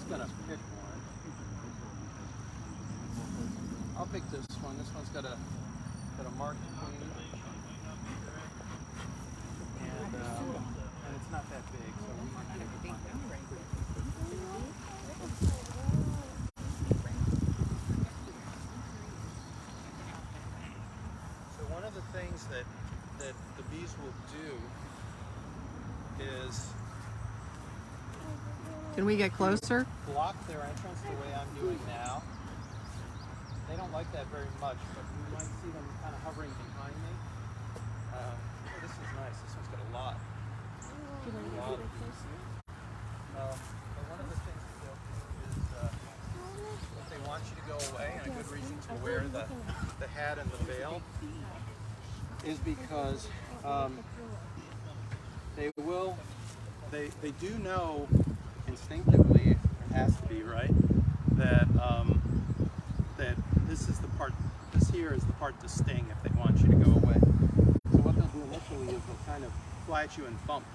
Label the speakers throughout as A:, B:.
A: gonna pick one. I'll pick this one. This one's got a marked queen, and it's not that big, so we might be able to find it. So one of the things that the bees will do is
B: Can we get closer?
A: block their entrance the way I'm doing now. They don't like that very much, but you might see them kind of hovering behind me. Oh, this is nice. This one's got a lot.
C: Do you want to get a little closer?
A: But one of the things that they'll do is if they want you to go away, and a good reason to wear the hat and the veil is because they do know instinctively, it has to be, right, that that this here is the part to sting if they want you to go away. So what they'll do initially is they'll kind of fly at you and bump.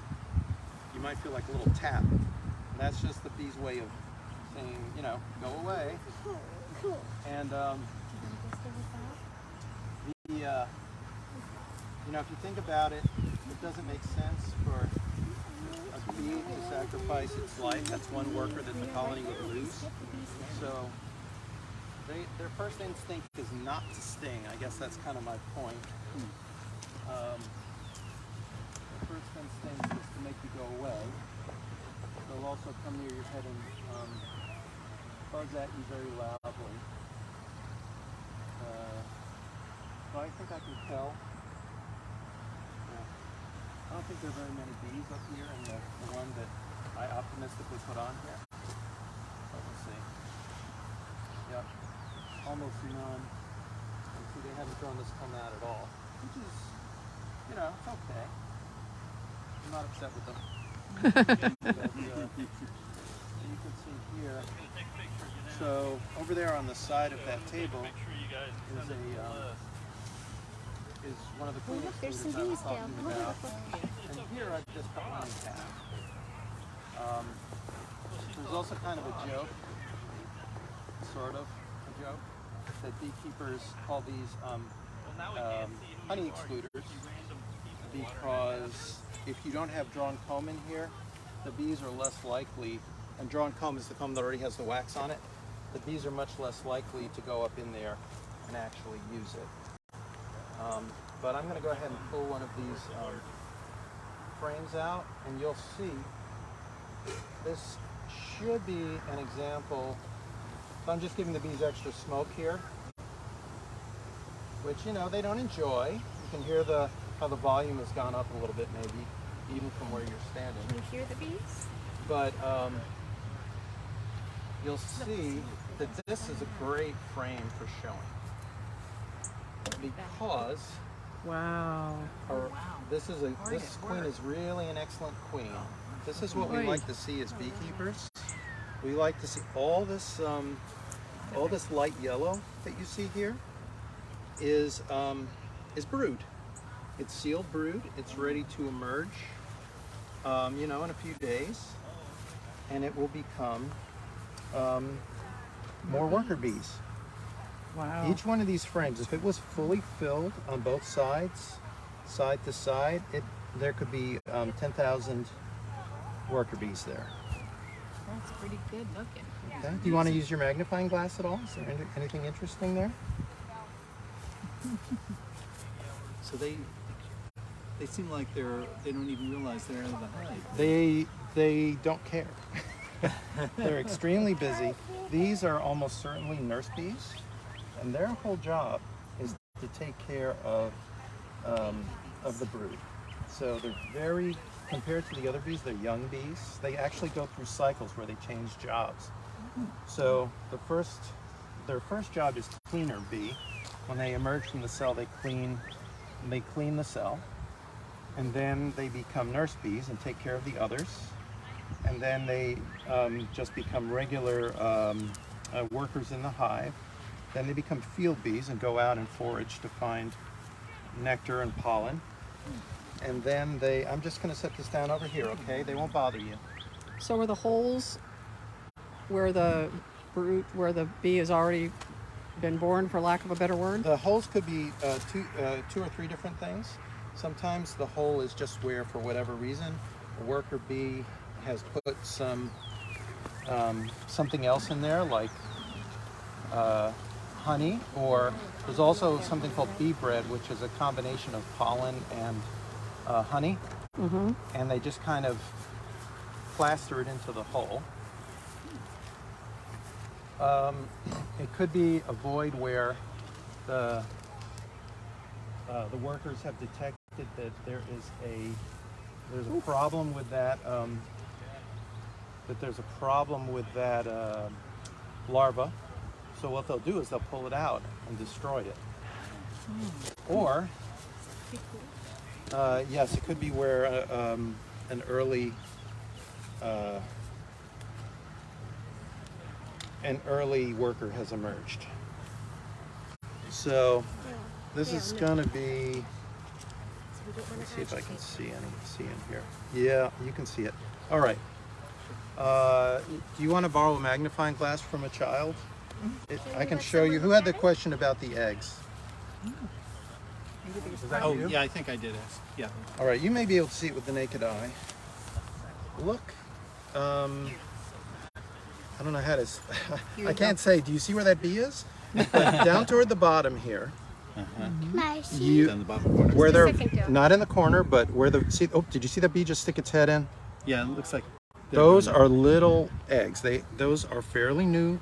A: You might feel like a little tap. And that's just the bee's way of saying, you know, go away. And you know, if you think about it, it doesn't make sense for a bee to sacrifice its life. That's one worker that the colony would lose. So their first instinct is not to sting. I guess that's kind of my point. The first instinct is to make you go away. They'll also come near your head and buzz at you very loudly. So I think I can tell. I don't think there are very many bees up here in the one that I optimistically put on here. But we'll see. Yep. Almost none. And see, they haven't thrown this comb out at all. Which is, you know, it's okay. I'm not upset with them. But, you can see here. So over there on the side of that table is one of the queen excluders I was talking about. And here I've just cut one in half. There's also kind of a joke, sort of a joke, that beekeepers call these honey excluders because if you don't have drawn comb in here, the bees are less likely, and drawn comb is the comb that already has the wax on it, the bees are much less likely to go up in there and actually use it. But I'm going to go ahead and pull one of these frames out, and you'll see this should be an example. So I'm just giving the bees extra smoke here, which, you know, they don't enjoy. You can hear how the volume has gone up a little bit, maybe even from where you're standing.
C: Can you hear the bees?
A: But you'll see that this is a great frame for showing, because
B: Wow.
A: this queen is really an excellent queen. This is what we like to see as beekeepers. We like to see all this light yellow that you see here is brood. It's sealed brood. It's ready to emerge, you know, in a few days, and it will become more worker bees.
B: Wow.
A: Each one of these frames, if it was fully filled on both sides, side to side, there could be 10,000 worker bees there.
C: That's pretty good looking.
A: Okay. Do you want to use your magnifying glass at all? Is there anything interesting there?
D: So they seem like they don't even realize they're out of the hive.
A: They don't care. They're extremely busy. These are almost certainly nurse bees, and their whole job is to take care of the brood. So they're very, compared to the other bees, they're young bees. They actually go through cycles where they change jobs. So their first job is cleaner bee. When they emerge from the cell, they clean the cell, and then they become nurse bees and take care of the others. And then they just become regular workers in the hive. Then they become field bees and go out and forage to find nectar and pollen. And then I'm just going to set this down over here, okay? They won't bother you.
B: So are the holes where the where the bee has already been born, for lack of a better word?
A: The holes could be two or three different things. Sometimes the hole is just where, for whatever reason, a worker bee has put some something else in there, like honey, or there's also something called bee bread, which is a combination of pollen and honey, and they just kind of plaster it into the hole. It could be a void where the workers have detected that there's a problem with that larva. So what they'll do is they'll pull it out and destroy it. Or yes, it could be where an early worker has emerged. So this is going to be, let's see if I can see in here. Yeah, you can see it. All right. Do you want to borrow a magnifying glass from a child? I can show you. Who had the question about the eggs? Is that you?
D: Yeah, I think I did ask. Yeah.
A: All right, you may be able to see it with the naked eye. Look. I don't know how to. I can't say. Do you see where that bee is? Down toward the bottom here. You
D: Down the bottom corner.
A: where they're not in the corner, but where the see. Oh, did you see that bee just stick its head in?
D: Yeah, it looks like
A: Those are little eggs. Those are fairly new.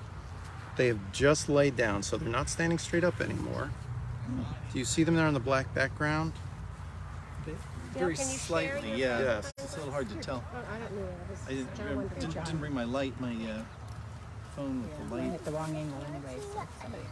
A: They have just laid down, so they're not standing straight up anymore. Do you see them there on the black background?
D: very slightly. Yeah.
A: Yes.
D: It's a little hard to tell.
C: I don't know.
D: I didn't bring my light, my phone with the light.
E: At the wrong angle anyway. So somebody.